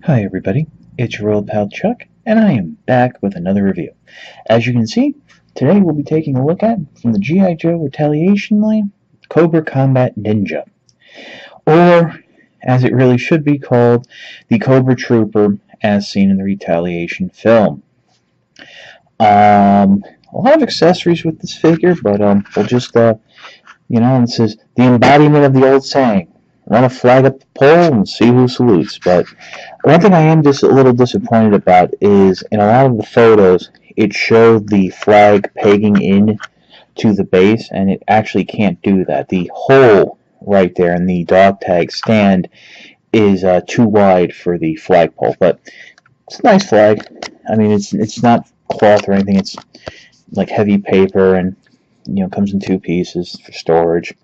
Hi everybody, it's your old pal Chuck, and I am back with another review. As you can see, today we'll be taking a look at, from the G.I. Joe Retaliation line, Cobra Combat Ninja. Or, as it really should be called, the Cobra Trooper as seen in the Retaliation film. A lot of accessories with this figure, but we'll just, it says, the embodiment of the old saying, run a flag up the pole and see who salutes. But one thing I am just a little disappointed about is in a lot of the photos, it showed the flag pegging in to the base, and it actually can't do that. The hole right there in the dog tag stand is too wide for the flagpole, but it's a nice flag. I mean, it's not cloth or anything. It's like heavy paper, and comes in two pieces for storage.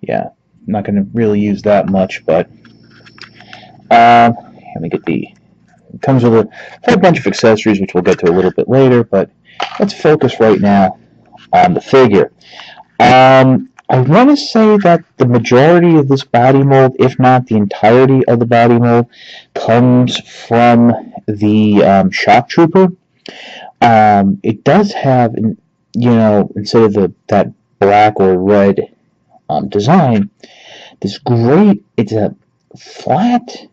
Yeah. I'm not going to really use that much, but let me get it comes with a whole bunch of accessories, which we'll get to a little bit later, but let's focus right now on the figure. I want to say that the majority of this body mold, if not the entirety of the body mold, comes from the Shock Trooper. It does have, instead of that black or red design, this gray, it's a flat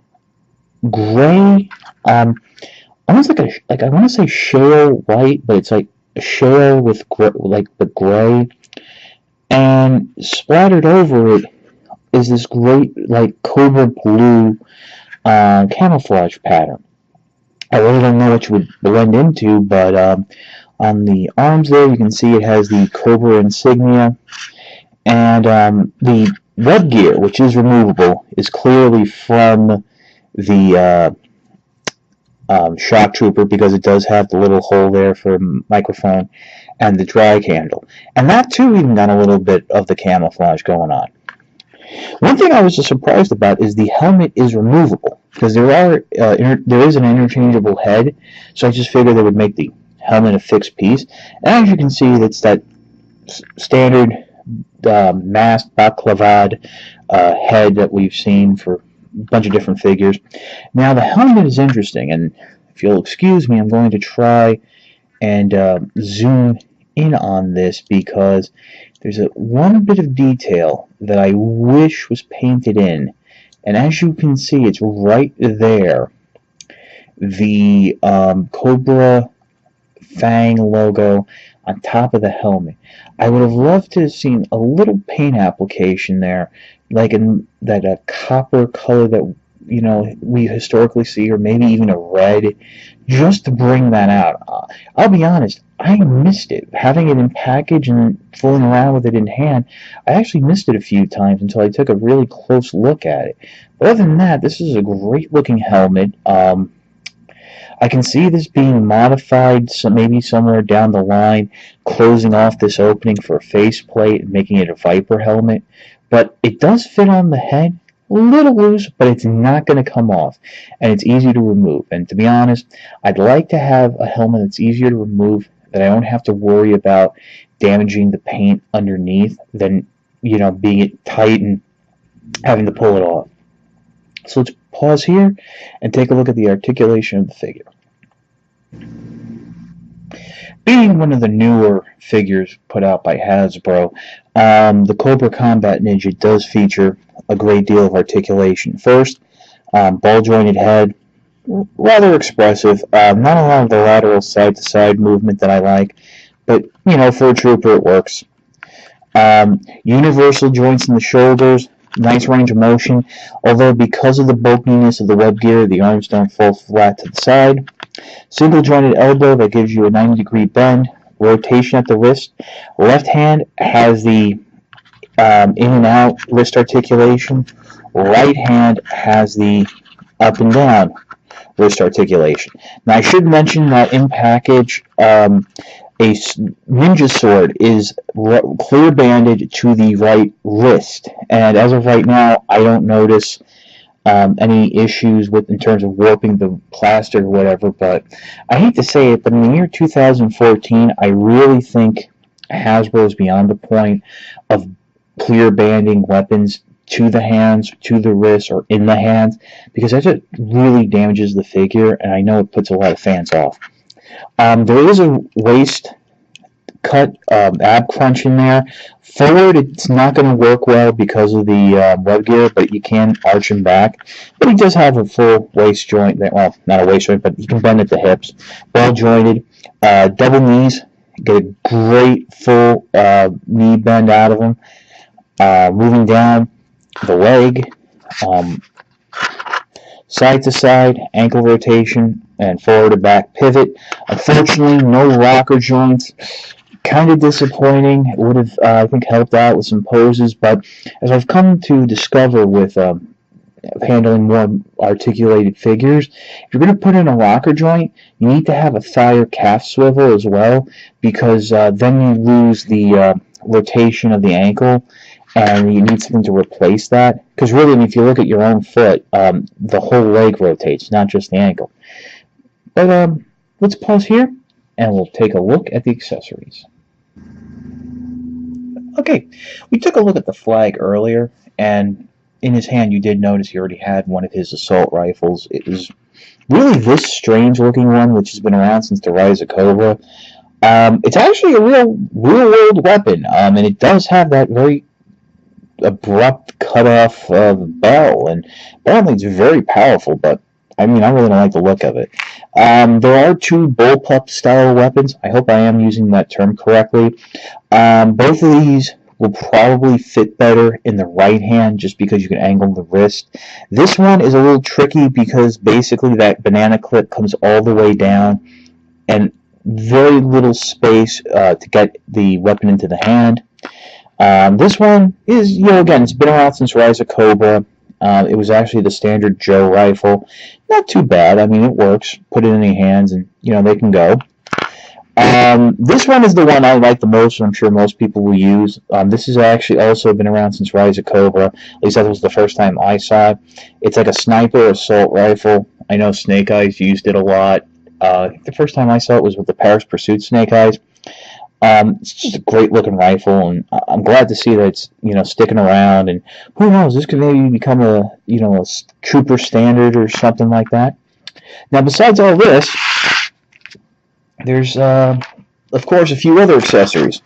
gray, almost like I want to say shale white, but it's like a shale with like the gray, and splattered over it is this great like cobra blue camouflage pattern. I really don't know what you would blend into, but on the arms there you can see it has the Cobra insignia. And the web gear, which is removable, is clearly from the Shock Trooper, because it does have the little hole there for a microphone and the drag handle. And that too even got a little bit of the camouflage going on. One thing I was just surprised about is the helmet is removable, because there is an interchangeable head, so I just figured they would make the helmet a fixed piece. And as you can see, it's that standard masked baklavad head that we've seen for a bunch of different figures. Now the helmet is interesting, and if you'll excuse me, I'm going to try and zoom in on this, because there's one bit of detail that I wish was painted in, and as you can see, it's right there. The Cobra Fang logo on top of the helmet. I would have loved to have seen a little paint application there, like in that copper color that we historically see, or maybe even a red, just to bring that out. I'll be honest, I missed it. Having it in package and fooling around with it in hand, I actually missed it a few times until I took a really close look at it. But other than that, this is a great looking helmet. I can see this being modified, so maybe somewhere down the line, closing off this opening for a faceplate and making it a Viper helmet. But it does fit on the head, a little loose, but it's not going to come off, and it's easy to remove. And to be honest, I'd like to have a helmet that's easier to remove, that I don't have to worry about damaging the paint underneath, than being it tight and having to pull it off. So let's pause here and take a look at the articulation of the figure. Being one of the newer figures put out by Hasbro, the Cobra Combat Ninja does feature a great deal of articulation. First, ball-jointed head, rather expressive. Not a lot of the lateral side-to-side movement that I like, but for a trooper it works. Universal joints in the shoulders. Nice range of motion, although because of the bulkiness of the web gear, the arms don't fall flat to the side. Single jointed elbow that gives you a 90-degree bend. Rotation at the wrist. Left hand has the in and out wrist articulation. Right hand has the up and down wrist articulation. Now I should mention that in package, a ninja sword is clear banded to the right wrist, and as of right now, I don't notice any issues in terms of warping the plaster or whatever. But I hate to say it, but in the year 2014, I really think Hasbro is beyond the point of clear banding weapons to the hands, to the wrists, or in the hands, because that just really damages the figure, and I know it puts a lot of fans off. There is a waist cut ab crunch in there. Forward, it's not going to work well because of the web gear, but you can arch him back. But he does have a full waist joint. Well, not a waist joint, but you can bend at the hips. Well jointed. Double knees. Get a great full knee bend out of him. Moving down the leg. Side to side, ankle rotation, and forward to back pivot. Unfortunately, no rocker joints. Kind of disappointing. It would have, I think, helped out with some poses, but as I've come to discover with handling more articulated figures, if you're going to put in a rocker joint, you need to have a thigh or calf swivel as well, because then you lose the rotation of the ankle, and you need something to replace that. Because really, if you look at your own foot, the whole leg rotates, not just the ankle. But let's pause here, and we'll take a look at the accessories. Okay, we took a look at the flag earlier, and in his hand you did notice he already had one of his assault rifles. It was really this strange looking one, which has been around since the rise of Cobra. It's actually a real world weapon, and it does have that very abrupt cut-off barrel, and apparently it's very powerful, but I mean, I really don't like the look of it. There are two bullpup style weapons. I hope I am using that term correctly. Both of these will probably fit better in the right hand just because you can angle the wrist. This one is a little tricky because basically that banana clip comes all the way down and very little space to get the weapon into the hand. This one is, again, it's been around since Rise of Cobra. It was actually the standard Joe rifle. Not too bad. I mean, it works. Put it in your hands and, they can go. This one is the one I like the most, and I'm sure most people will use. This has actually also been around since Rise of Cobra. At least that was the first time I saw it. It's like a sniper assault rifle. I know Snake Eyes used it a lot. The first time I saw it was with the Paris Pursuit Snake Eyes. It's just a great looking rifle, and I'm glad to see that it's sticking around. And who knows, this could maybe become a a trooper standard or something like that. Now, besides all this, there's of course a few other accessories.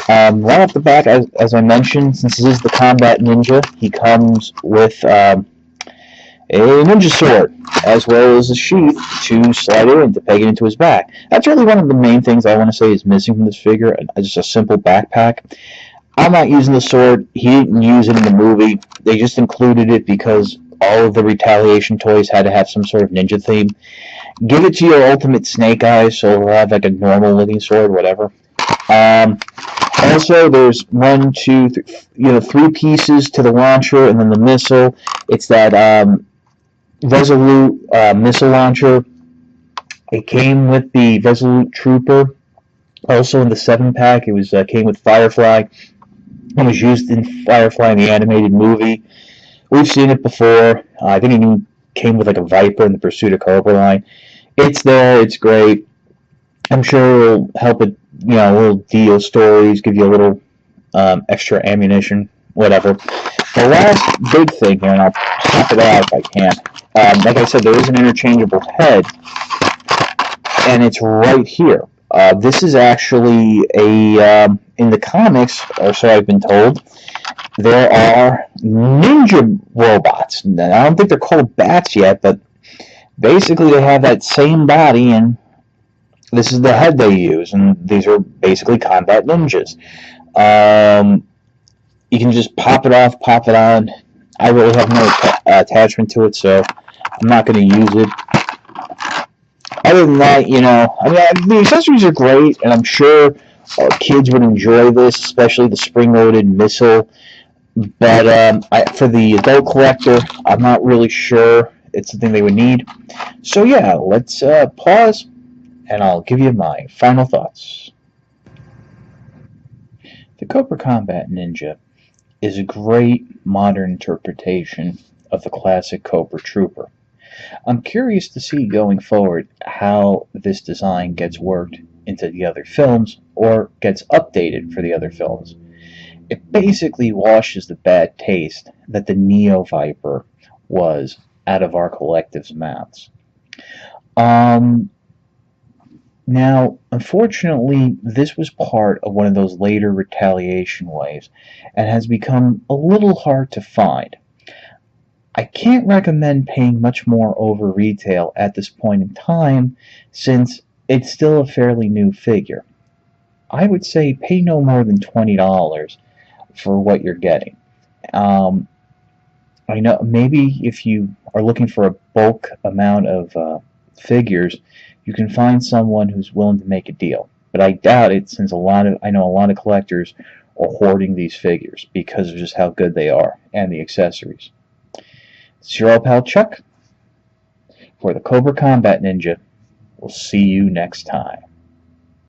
Right off the bat, as I mentioned, since this is the Combat Ninja, he comes with a ninja sword, as well as a sheath to slide it in to peg it into his back. That's really one of the main things I want to say is missing from this figure, just a simple backpack. I'm not using the sword. He didn't use it in the movie. They just included it because all of the Retaliation toys had to have some sort of ninja theme. Give it to your Ultimate Snake Eyes, so it'll have like a normal looking sword, whatever. Also, there's 1, 2, 3, 3 pieces to the launcher, and then the missile. It's that Resolute missile launcher. It came with the Resolute Trooper. Also in the 7-pack, it was came with Firefly. It was used in Firefly in the animated movie. We've seen it before. I think it even came with like a Viper in the Pursuit of Cobra line. It's there. It's great. I'm sure it'll help it. Little deal stories, give you a little extra ammunition, whatever. The last big thing here, and I'll pop it out if I can. Like I said, there is an interchangeable head, and it's right here. This is actually in the comics, or so I've been told, there are ninja robots. I don't think they're called bats yet, but basically they have that same body, and this is the head they use, and these are basically combat ninjas. You can just pop it off, pop it on. I really have no attachment to it, so I'm not going to use it. Other than that, the accessories are great, and I'm sure kids would enjoy this, especially the spring-loaded missile. But for the adult collector, I'm not really sure it's something they would need. So yeah, let's pause, and I'll give you my final thoughts. The Cobra Combat Ninja is a great modern interpretation of the classic Cobra Trooper. I'm curious to see going forward how this design gets worked into the other films or gets updated for the other films. it basically washes the bad taste that the Neo Viper was out of our collective's mouths. Um, Now, unfortunately, this was part of one of those later Retaliation waves and has become a little hard to find. I can't recommend paying much more over retail at this point in time since it's still a fairly new figure. I would say pay no more than $20 for what you're getting. Um, I know maybe if you are looking for a bulk amount of figures, you can find someone who's willing to make a deal. But I doubt it, since I know a lot of collectors are hoarding these figures because of just how good they are and the accessories. It's your old pal Chuck for the Cobra Combat Ninja. We'll see you next time.